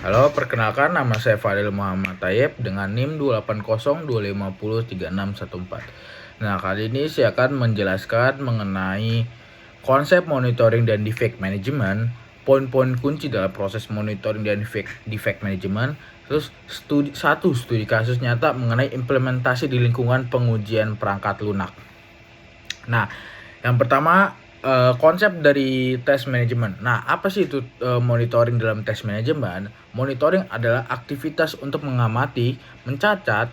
Halo, perkenalkan nama saya Fadil Muhammad Tayyib dengan NIM 28020503614. Nah, kali ini saya akan menjelaskan mengenai konsep monitoring dan defect management, poin-poin kunci dalam proses monitoring dan defect management, terus studi kasus nyata mengenai implementasi di lingkungan pengujian perangkat lunak. Nah, yang pertama konsep dari test management. Nah, apa sih itu monitoring dalam test management? Monitoring adalah aktivitas untuk mengamati, mencatat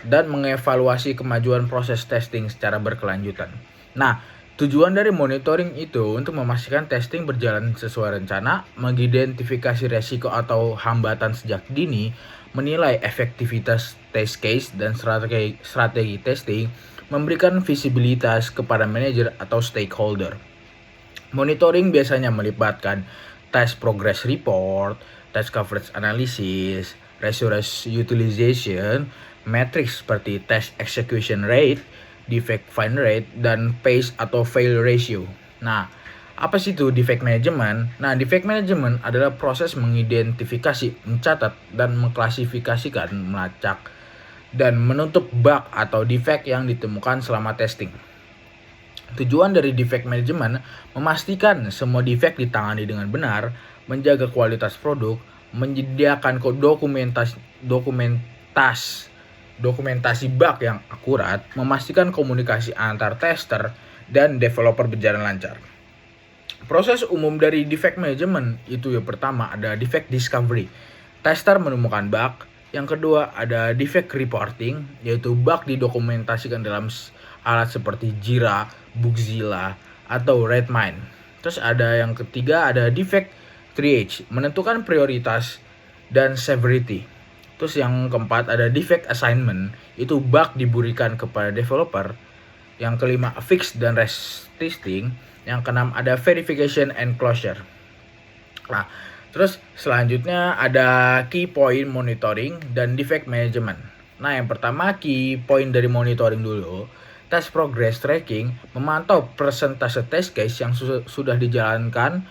dan mengevaluasi kemajuan proses testing secara berkelanjutan. Nah, tujuan dari monitoring itu untuk memastikan testing berjalan sesuai rencana, mengidentifikasi resiko atau hambatan sejak dini, menilai efektivitas test case dan strategi testing, memberikan visibilitas kepada manajer atau stakeholder. Monitoring biasanya melibatkan test progress report, test coverage analysis, resource utilization, metrics seperti test execution rate, defect find rate, dan pace atau fail ratio. Nah, apa sih itu defect management? Nah, defect management adalah proses mengidentifikasi, mencatat, dan mengklasifikasikan, melacak, dan menutup bug atau defect yang ditemukan selama testing. Tujuan dari defect management memastikan semua defect ditangani dengan benar, menjaga kualitas produk, menyediakan dokumentasi bug yang akurat, memastikan komunikasi antar tester dan developer berjalan lancar. Proses umum dari defect management itu yang pertama ada defect discovery. Tester menemukan bug. Yang kedua ada defect reporting, yaitu bug didokumentasikan dalam alat seperti Jira, Bugzilla, atau Redmine. Terus ada yang ketiga ada defect triage, menentukan prioritas dan severity. Terus yang keempat ada defect assignment, itu bug diberikan kepada developer. Yang kelima fix dan testing. Yang keenam ada verification and closure. Nah, terus selanjutnya ada key point monitoring dan defect management. Nah, yang pertama key point dari monitoring dulu. Test progress tracking memantau persentase test case yang sudah dijalankan,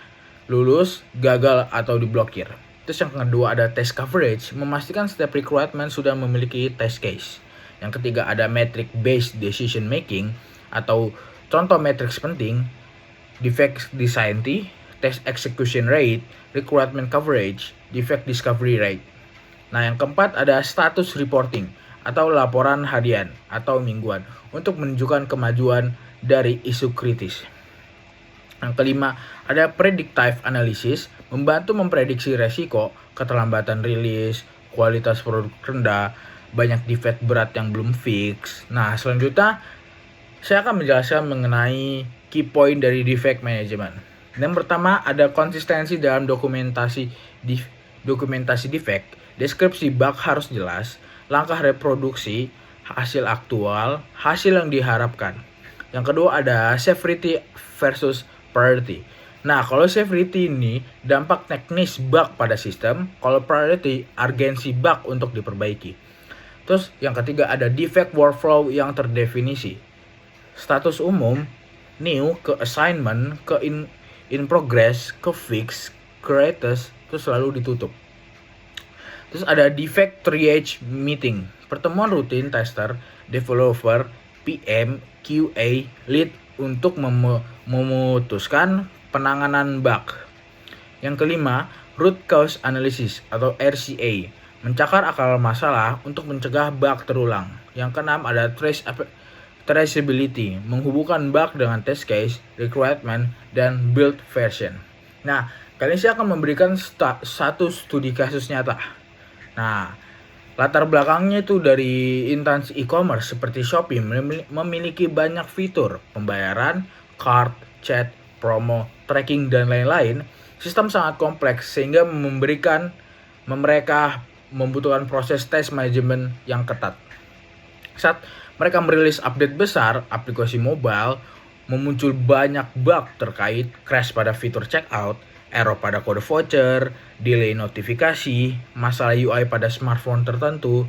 lulus, gagal, atau diblokir. Terus yang kedua ada test coverage, memastikan setiap requirement sudah memiliki test case. Yang ketiga ada metric based decision making atau contoh matriks penting, defect disciplines, test execution rate, requirement coverage, defect discovery rate. Nah, yang keempat ada status reporting atau laporan harian atau mingguan untuk menunjukkan kemajuan dari isu kritis. Yang kelima ada predictive analysis, membantu memprediksi resiko, keterlambatan rilis, kualitas produk rendah, banyak defect berat yang belum fix. Nah, selanjutnya saya akan menjelaskan mengenai key point dari defect management. Yang pertama ada konsistensi dalam dokumentasi defect, deskripsi bug harus jelas, langkah reproduksi, hasil aktual, hasil yang diharapkan. Yang kedua ada severity versus priority. Nah, kalau severity ini dampak teknis bug pada sistem, kalau priority urgensi bug untuk diperbaiki. Terus yang ketiga ada defect workflow yang terdefinisi. Status umum, new, ke assignment, ke in progress, ke fix, creators, terus selalu ditutup. Terus ada defect triage meeting, pertemuan rutin tester, developer, PM, QA, lead untuk memutuskan penanganan bug. Yang kelima, root cause analysis atau RCA, mencakar akar masalah untuk mencegah bug terulang. Yang keenam ada traceability, menghubungkan bug dengan test case, requirement, dan build version. Nah, kali ini saya akan memberikan satu studi kasus nyata. Nah, latar belakangnya itu dari instansi e-commerce seperti Shopee memiliki banyak fitur pembayaran, cart, chat, promo, tracking, dan lain-lain. Sistem sangat kompleks sehingga mereka membutuhkan proses test manajemen yang ketat. Saat mereka merilis update besar aplikasi mobile, memuncul banyak bug terkait crash pada fitur checkout, error pada kode voucher, delay notifikasi, masalah UI pada smartphone tertentu.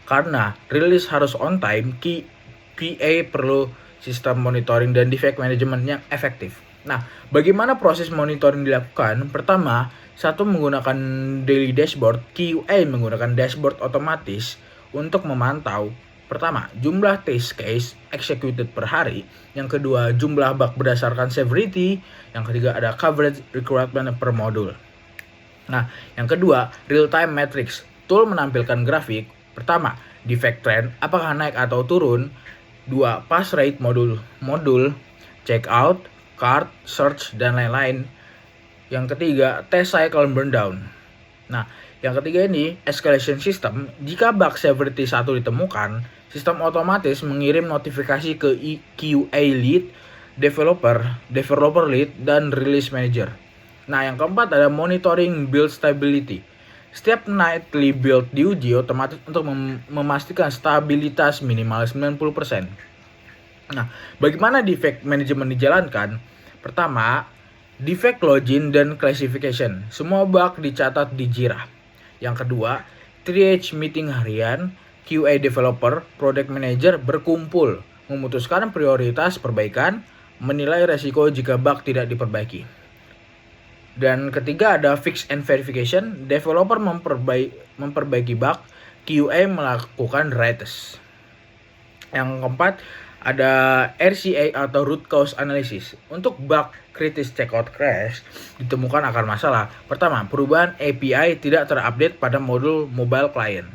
Karena rilis harus on time, QA perlu sistem monitoring dan defect management yang efektif. Nah, bagaimana proses monitoring dilakukan? Pertama, satu menggunakan daily dashboard, QA menggunakan dashboard otomatis untuk memantau pertama, jumlah test case executed per hari, yang kedua, jumlah bug berdasarkan severity, yang ketiga ada coverage requirement per modul. Nah, yang kedua, real time metrics. Tool menampilkan grafik. Pertama, defect trend, apakah naik atau turun. Dua, pass rate modul, check out, cart, search, dan lain-lain. Yang ketiga, test cycle burn down. Nah, yang ketiga ini, escalation system. Jika bug severity 1 ditemukan, sistem otomatis mengirim notifikasi ke QA lead, developer lead, dan release manager. Nah, yang keempat ada monitoring build stability. Setiap nightly build diuji otomatis untuk memastikan stabilitas minimal 90%. Nah, bagaimana defect management dijalankan? Pertama, defect login dan classification. Semua bug dicatat di Jira. Yang kedua, triage meeting harian. QA developer, product manager berkumpul, memutuskan prioritas perbaikan, menilai resiko jika bug tidak diperbaiki. Dan ketiga ada fix and verification. Developer memperbaiki bug, QA melakukan retest. Yang keempat ada RCA atau root cause analysis. Untuk bug kritis checkout crash ditemukan akar masalah. Pertama, perubahan API tidak terupdate pada modul mobile client.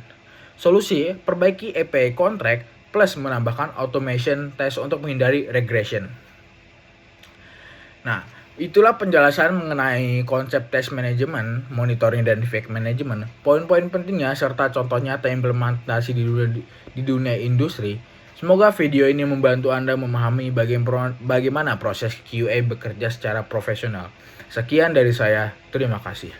Solusi, perbaiki API contract plus menambahkan automation test untuk menghindari regression. Nah, itulah penjelasan mengenai konsep test management, monitoring, dan defect management. Poin-poin pentingnya serta contoh nyata implementasi di dunia industri. Semoga video ini membantu Anda memahami bagaimana proses QA bekerja secara profesional. Sekian dari saya, terima kasih.